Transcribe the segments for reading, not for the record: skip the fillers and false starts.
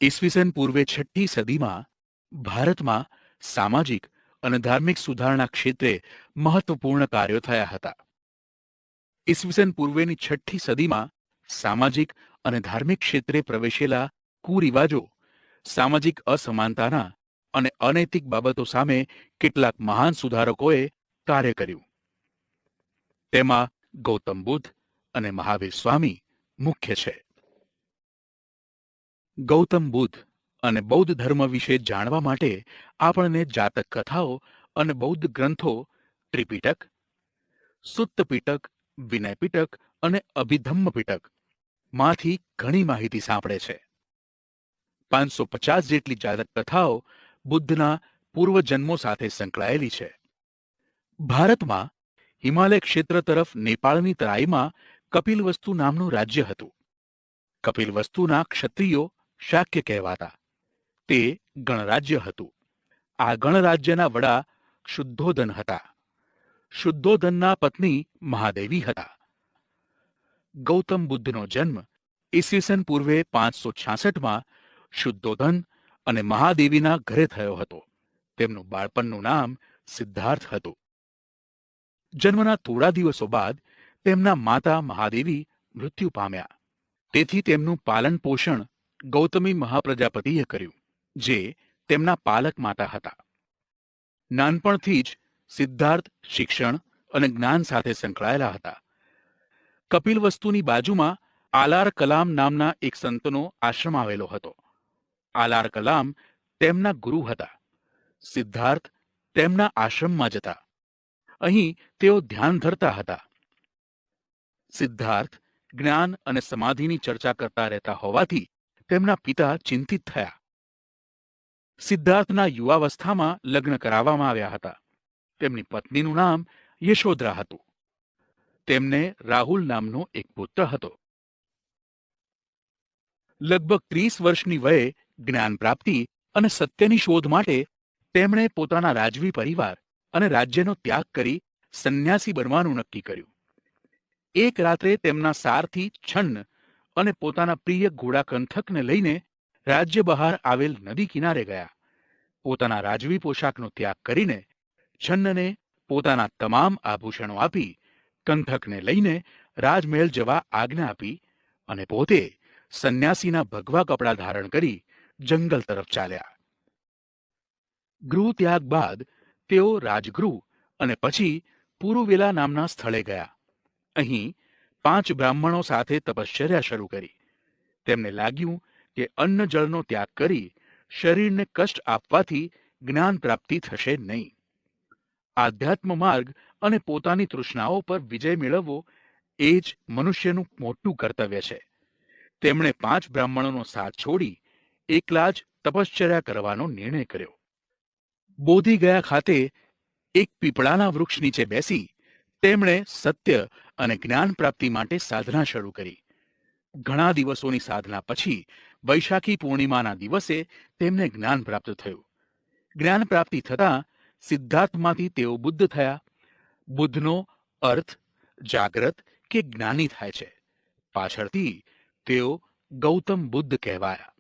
ઈસવીસન પૂર્વે 6ઠ્ઠી સદીમાં ભારતમાં સામાજિક અને ધાર્મિક સુધારણા ક્ષેત્રે મહત્વપૂર્ણ કાર્યો થયા હતા. ઈસવીસન પૂર્વેની 6ઠ્ઠી સદીમાં સામાજિક અને ધાર્મિક ક્ષેત્રે પ્રવેશેલા કુરિવાજો, સામાજિક અસમાનતાના અને અનૈતિક બાબતો સામે કેટલાક મહાન સુધારકોએ કાર્ય કર્યું. તેમાં ગૌતમ બુદ્ધ અને મહાવીર સ્વામી મુખ્ય છે. ગૌતમ બુદ્ધ અને બૌદ્ધ ધર્મ વિશે જાણવા માટે આપણને જાતક કથાઓ અને બૌદ્ધ ગ્રંથો ત્રિપિટક, સુત્ત પિટક, વિનય પિટક અને અભિધમ્મ પિટક માંથી ઘણી માહિતી સાંપડે છે. 550 જેટલી જાતક કથાઓ બુદ્ધના પૂર્વજન્મો સાથે સંકળાયેલી છે. ભારતમાં હિમાલય ક્ષેત્ર તરફ નેપાળની તરાઈમાં કપિલવસ્તુ નામનું રાજ્ય હતું. કપિલવસ્તુના ક્ષત્રિયો શાક્ય કહેવાતા. તે ગણરાજ્ય હતું. આ ગણરાજ્યના વડા શુદ્ધોધન હતા. શુદ્ધોધનના પત્ની મહાદેવી હતા. ગૌતમ બુદ્ધનો જન્મ ઈસવીસન પૂર્વે 566માં શુદ્ધોધન અને મહાદેવીના ઘરે થયો હતો. તેમનું બાળપણનું નામ સિદ્ધાર્થ હતું. જન્મના થોડા દિવસો બાદ તેમના માતા મહાદેવી મૃત્યુ પામ્યા. તેથી તેમનું પાલન પોષણ ગૌતમી મહાપ્રજાપતિએ કર્યું, જે તેમના પાલક માતા હતા. નાનપણથી જ સિદ્ધાર્થ શિક્ષણ અને જ્ઞાન સાથે સંકળાયેલા હતા. કપિલવસ્તુની બાજુમાં આલાર કલામ નામના એક સંતનો આશ્રમ આવેલો હતો. આલાર કલામ તેમના ગુરુ હતા. સિદ્ધાર્થ તેમના આશ્રમમાં જતા. અહીં તેઓ ધ્યાન ધરતા હતા. સિદ્ધાર્થ જ્ઞાન અને સમાધિની ચર્ચા કરતા રહેતા હોવાથી તેમના પિતા ચિંતિત થયા. સિદ્ધાર્થના યુવાવસ્થામાં લગ્ન કરાવવામાં આવ્યા હતા. તેમની પત્નીનું નામ યશોધરા હતું. તેમને રાહુલ નામનો એક પુત્ર હતો. લગભગ 30 વર્ષની વયે જ્ઞાન પ્રાપ્તિ અને સત્યની શોધ માટે તેમણે પોતાના રાજવી પરિવાર અને રાજ્યનો ત્યાગ કરી સંન્યાસી બનવાનું નક્કી કર્યું. એક રાત્રે તેમના સારથી છન્ન અને પોતાના પ્રિય ઘોડા કંથકને લઈને રાજ્ય બહાર આવેલ નદી કિનારે ગયા. પોતાના રાજવી પોશાકનો ત્યાગ કરીને છન્નને પોતાના તમામ આભૂષણો આપી કંથકને લઈને રાજમહેલ જવા આજ્ઞા આપી અને પોતે સંન્યાસીના ભગવા કપડાં ધારણ કરી જંગલ તરફ ચાલ્યા. ગૃહ ત્યાગ બાદ તેઓ રાજગૃહ અને પછી પુરુવેલા નામના સ્થળે ગયા. અહીં 5 બ્રાહ્મણો સાથે તપશ્ચર્યા શરૂ કરી. તેમને લાગ્યું કે અન્ન જળનો ત્યાગ કરી શરીરને કષ્ટ આપવાથી જ્ઞાન પ્રાપ્તિ થશે નહીં. આધ્યાત્મ માર્ગ અને પોતાની તૃષ્ણાઓ પર વિજય મેળવવો એ જ મનુષ્યનું મોટું કર્તવ્ય છે. તેમણે 5 બ્રાહ્મણોનો સાથ છોડી એકલા જ તપશ્ચર્યા કરવાનો નિર્ણય કર્યો. બોધિ ગયા ખાતે એક પીપળાના વૃક્ષ નીચે બેસી તેમણે સત્ય અને જ્ઞાન પ્રાપ્તિ માટે સાધના શરૂ કરી. ઘણા દિવસોની સાધના પછી વૈશાખી પૂર્ણિમાના દિવસે તેમને જ્ઞાન પ્રાપ્ત થયું. જ્ઞાન પ્રાપ્તિ થતાં સિદ્ધાર્થમાંથી તેઓ બુદ્ધ થયા. બુદ્ધનો અર્થ જાગ્રત કે જ્ઞાની થાય છે. પાછળથી તેઓ ગૌતમ બુદ્ધ કહેવાયા.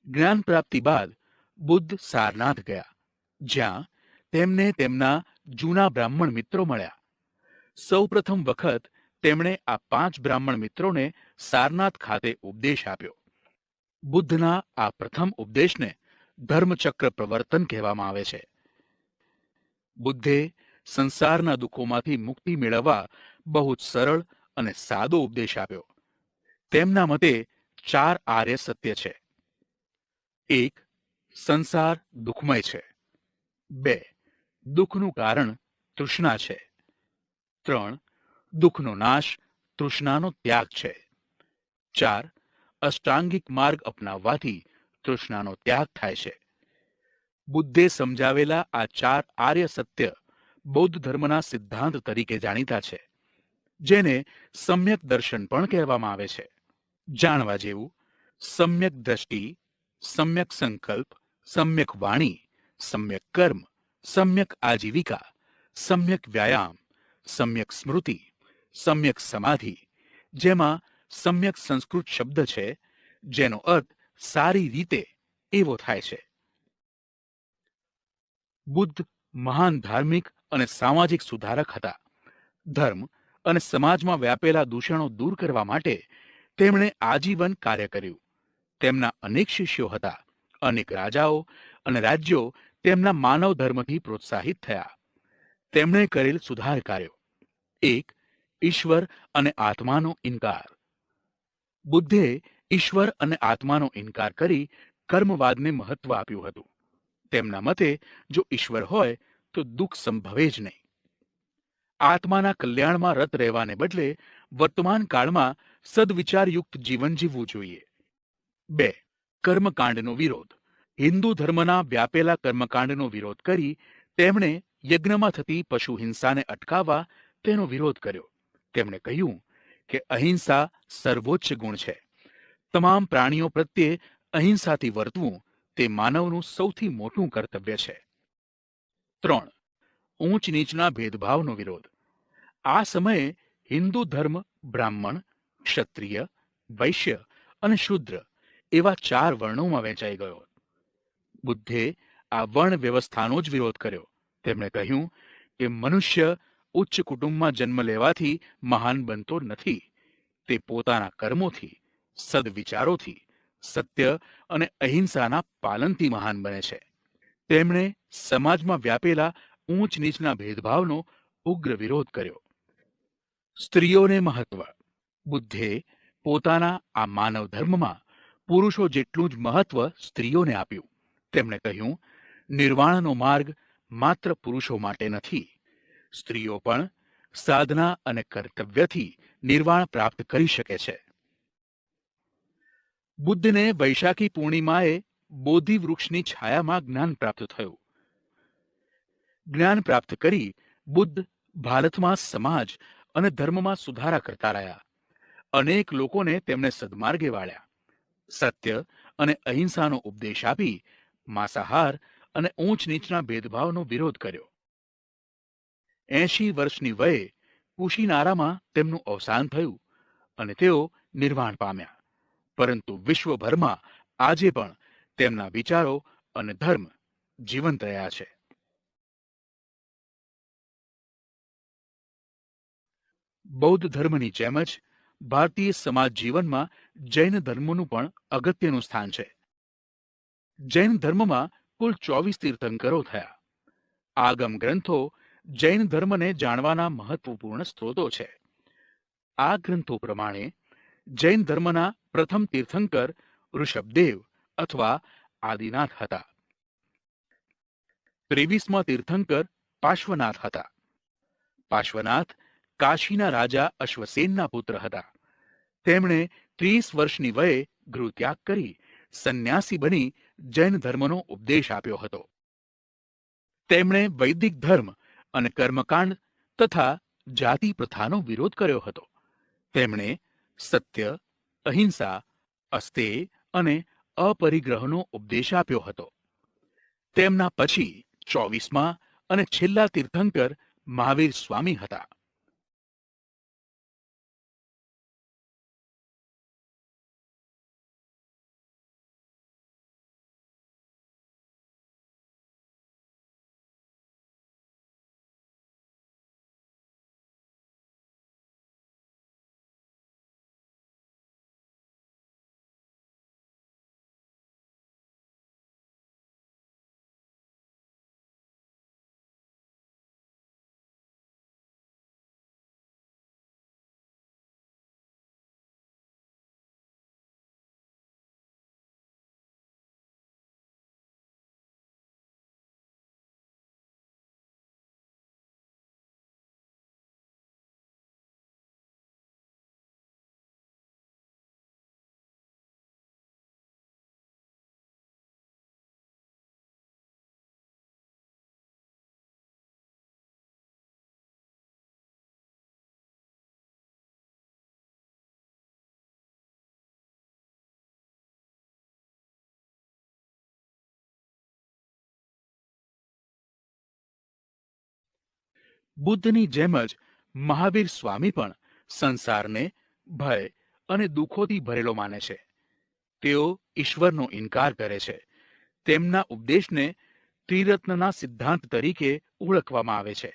જ્ઞાન પ્રાપ્તિ બાદ બુદ્ધ સારનાથ ગયા, જ્યાં તેમને તેમના જૂના બ્રાહ્મણ મિત્રો મળ્યા. સૌપ્રથમ વખત તેમણે આ 5 બ્રાહ્મણ મિત્રોને સારનાથ ખાતે ઉપદેશ આપ્યો. બુદ્ધના આ પ્રથમ ઉપદેશને ધર્મચક્ર પ્રવર્તન કહેવામાં આવે છે. બુદ્ધે સંસારના દુઃખોમાંથી મુક્તિ મેળવવા બહુ જ સરળ અને સાદો ઉપદેશ આપ્યો. તેમના મતે 4 આર્ય સત્ય છે. 1. સંસાર દુઃખમય છે. 2. દુઃખનું કારણ તૃષ્ણા છે. 3. દુઃખનો નાશ તૃષ્ણાનો ત્યાગ છે. 4. અષ્ટાંગિક માર્ગ અપનાવવાથી તૃષ્ણાનો ત્યાગ થાય છે. બુદ્ધે સમજાવેલા આ 4 આર્ય સત્ય બૌદ્ધ ધર્મના સિદ્ધાંત તરીકે જાણીતા છે, જેને સમ્યક દર્શન પણ કહેવામાં આવે છે. જાણવા જેવું સમ્યક દ્રષ્ટિ, સમ્યક સંકલ્પ, સમ્યક વાણી, સમ્યક કર્મ, સમ્યક આજીવિકા, સમ્યક વ્યાયામ, સમ્યક સ્મૃતિ, સમ્યક સમાધિ, જેમાં સમ્યક સંસ્કૃત શબ્દ છે, જેનો અર્થ સારી રીતે એવો થાય છે. બુદ્ધ મહાન ધાર્મિક અને સામાજિક સુધારક હતા. ધર્મ અને સમાજમાં વ્યાપેલા દૂષણો દૂર કરવા માટે તેમણે આજીવન કાર્ય કર્યું. તેમના અનેક શિષ્યો હતા. અનેક રાજાઓ અને રાજ્યો તેમના માનવ ધર્મથી પ્રોત્સાહિત થયા. તેમણે કરેલ સુધાર કાર્યો: 1. ઈશ્વર અને આત્માનો ઇનકાર. બુદ્ધે ઈશ્વર અને આત્માનો ઇનકાર કરી કર્મવાદને મહત્વ આપ્યું હતું. તેમના મતે જો ઈશ્વર હોય તો દુઃખ સંભવે જ નહીં. આત્માના કલ્યાણમાં રત રહેવાને બદલે વર્તમાન કાળમાં સદવિચારયુક્ત જીવન જીવવું જોઈએ. 2. કર્મકાંડનો વિરોધ. હિન્દુ ધર્મના વ્યાપેલા કર્મકાંડનો વિરોધ કરી તેમણે યજ્ઞમાં થતી પશુ હિંસાને અટકાવવા તેનો વિરોધ કર્યો. તેમણે કહ્યું કે અહિંસા સર્વોચ્ચ ગુણ છે. તમામ પ્રાણીઓ પ્રત્યે અહિંસાથી વર્તવું તે માનવનું સૌથી મોટું કર્તવ્ય છે. 3. ઊંચ નીચના ભેદભાવનો વિરોધ. આ સમયે હિન્દુ ધર્મ બ્રાહ્મણ, ક્ષત્રિય, વૈશ્ય અને શૂદ્ર એવા 4 વર્ણોમાં વહેંચાઈ ગયો. બુદ્ધે આ વર્ણ વ્યવસ્થાનો જ વિરોધ કર્યો. તેમણે કહ્યું કે મનુષ્ય ઉચ્ચ કુટુંબમાં જન્મ લેવાથી મહાન બનતો નથી. તે પોતાના કર્મોથી, સદવિચારોથી, સત્ય અને અહિંસાના પાલનથી મહાન બને છે. તેમણે સમાજમાં વ્યાપેલા ઊંચ નીચના ભેદભાવનો ઉગ્ર વિરોધ કર્યો. સ્ત્રીઓને મહત્વ. બુદ્ધે પોતાના આ માનવ ધર્મમાં પુરુષો જેટલું જ મહત્વ સ્ત્રીઓને આપ્યું. તેમણે કહ્યું, નિર્વાણનો માર્ગ માત્ર પુરુષો માટે નથી. સ્ત્રીઓ પણ સાધના અને કર્તવ્યથી નિર્વાણ પ્રાપ્ત કરી શકે છે. બુદ્ધને વૈશાખી પૂર્ણિમાએ બોધિ વૃક્ષની છાયામાં જ્ઞાન પ્રાપ્ત થયું. જ્ઞાન પ્રાપ્ત કરી બુદ્ધ ભારતમાં સમાજ અને ધર્મમાં સુધારા કરતા રહ્યા. અનેક લોકોને તેમણે સદમાર્ગે વાળ્યા. સત્ય અને અહિંસાનો ઉપદેશ આપી માંસાહાર અને ઊંચ નીચના ભેદભાવનો વિરોધ કર્યો. 80 વર્ષની વયે કુશીનારામાં તેમનું અવસાન થયું અને તેઓ નિર્વાણ પામ્યા. પરંતુ વિશ્વભરમાં આજે પણ તેમના વિચારો અને ધર્મ જીવંત રહ્યા છે. બૌદ્ધ ધર્મની જેમ જ ભારતીય સમાજ જીવનમાં જૈન ધર્મનું પણ અગત્યનું સ્થાન છે. જૈન ધર્મમાં કુલ 24 તીર્થંકરો થયા. આગમ ગ્રંથો જૈન ધર્મને જાણવાના મહત્વપૂર્ણ સ્ત્રોતો છે. આ ગ્રંથો પ્રમાણે જૈન ધર્મના પ્રથમ તીર્થંકર ઋષભદેવ અથવા આદિનાથ હતા. 23મા તીર્થંકર પાર્શ્વનાથ હતા. પાર્શ્વનાથ કાશીના રાજા અશ્વસેનના પુત્ર હતા. તેમણે 30 વર્ષની વયે ગૃહત્યાગ કરી સંન્યાસી બની જૈન ધર્મનો ઉપદેશ આપ્યો હતો. તેમણે વૈદિક ધર્મ અને કર્મકાંડ તથા જાતિ પ્રથાનો વિરોધ કર્યો હતો. તેમણે સત્ય, અહિંસા, અસ્તેય અને અપરિગ્રહનો ઉપદેશ આપ્યો હતો. તેમના પછી 24મા અને છેલ્લા તીર્થંકર મહાવીર સ્વામી હતા. બુદ્ધની જેમ જ મહાવીર સ્વામી પણ સંસારને ભય અને દુઃખોથી ભરેલો માને છે. તેઓ ઈશ્વરનો ઇનકાર કરે છે. તેમના ઉપદેશને ત્રિરત્નના સિદ્ધાંત તરીકે ઓળખવામાં આવે છે.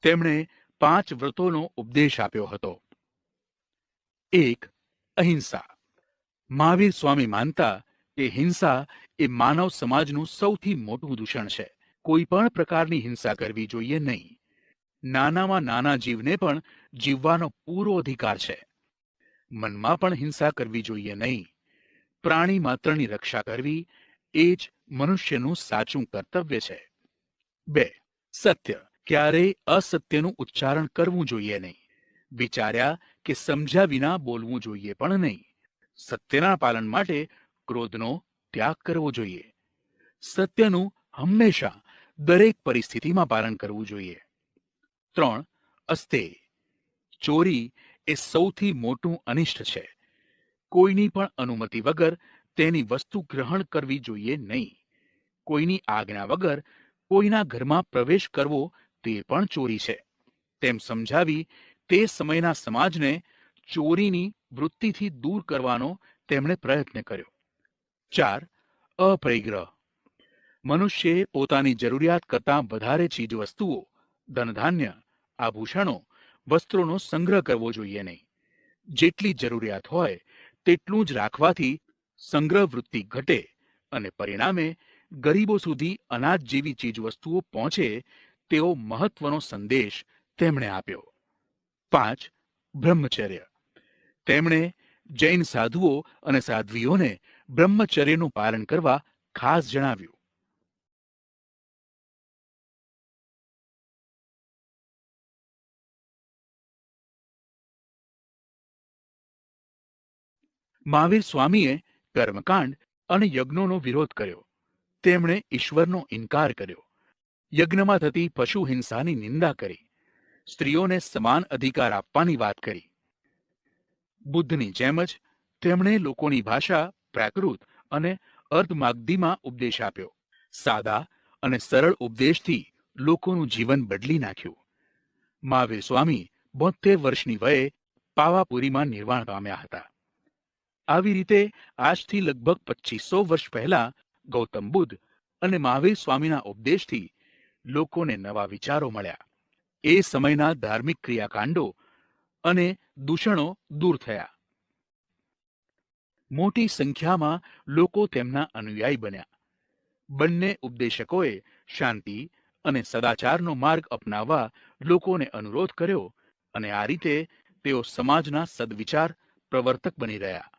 તેમણે 5 વ્રતોનો ઉપદેશ આપ્યો હતો. 1. અહિંસા. મહાવીર સ્વામી માનતા કે હિંસા એ માનવ સમાજનું સૌથી મોટું દૂષણ છે. કોઈ પણ પ્રકારની હિંસા કરવી જોઈએ નહીં. નાનામાં નાના જીવને પણ જીવવાનો પૂરો અધિકાર છે. મનમાં પણ હિંસા કરવી જોઈએ નહીં. પ્રાણી માત્રની રક્ષા કરવી એ જ મનુષ્યનું સાચું કર્તવ્ય છે. 2. સત્ય. ક્યારેય અસત્યનું ઉચ્ચારણ કરવું જોઈએ નહીં. વિચાર્યા કે સમજ્યા વિના બોલવું જોઈએ પણ નહીં. સત્યના પાલન માટે ક્રોધનો ત્યાગ કરવો જોઈએ. સત્યનું હંમેશા દરેક પરિસ્થિતિમાં પાલન કરવું જોઈએ. 3. અસ્તેય. ચોરી એ સૌથી મોટું અનિષ્ટ છે. કોઈની પણ અનુમતિ વગર તેની વસ્તુ ગ્રહણ કરવી જોઈએ નહીં. કોઈની આજ્ઞા વગર કોઈના ઘરમાં પ્રવેશ કરવો તે પણ ચોરી છે. તેમ સમજાવી તે સમયના સમાજને ચોરીની વૃત્તિથી દૂર કરવાનો તેમણે પ્રયત્ન કર્યો. 4. અપરિગ્રહ. મનુષ્યએ પોતાની જરૂરિયાત કરતાં વધારે ચીજવસ્તુઓ, ધનધાન્ય, આભૂષણો, વસ્ત્રોનો સંગ્રહ કરવો જોઈએ નહીં. જેટલી જરૂરિયાત હોય તેટલું જ રાખવાથી સંગ્રહ વૃત્તિ ઘટે અને પરિણામે ગરીબો સુધી અનાજ જેવી ચીજવસ્તુઓ પહોંચે તેવો મહત્વનો સંદેશ તેમણે આપ્યો. 5. બ્રહ્મચર્ય. તેમણે જૈન સાધુઓ અને સાધ્વીઓને બ્રહ્મચર્યનું પાલન કરવા ખાસ જણાવ્યું. મહાવીર સ્વામીએ કર્મકાંડ અને યજ્ઞોનો વિરોધ કર્યો. તેમણે ઈશ્વરનો ઇનકાર કર્યો. યજ્ઞમાં થતી પશુ હિંસાની નિંદા કરી. સ્ત્રીઓને સમાન અધિકાર આપવાની વાત કરી. બુદ્ધની જેમ જ તેમણે લોકોની ભાષા પ્રાકૃત અને અર્ધમાગધીમાં ઉપદેશ આપ્યો. સાદા અને સરળ ઉપદેશથી લોકોનું જીવન બદલી નાખ્યું. મહાવીર સ્વામી 72 વર્ષની વયે પાવાપુરીમાં નિર્વાણ પામ્યા હતા. આવી રીતે આજથી લગભગ 2500 વર્ષ પહેલા ગૌતમ બુદ્ધ અને મહાવીર સ્વામીના ઉપદેશથી લોકોને નવા વિચારો મળ્યા. એ સમયના ધાર્મિક ક્રિયાકાંડો અને દૂષણો દૂર થયા. મોટી સંખ્યામાં લોકો તેમના અનુયાયી બન્યા. બંને ઉપદેશકોએ શાંતિ અને સદાચારનો માર્ગ અપનાવવા લોકોને અનુરોધ કર્યો અને આ રીતે તેઓ સમાજના સદવિચાર પ્રવર્તક બની રહ્યા.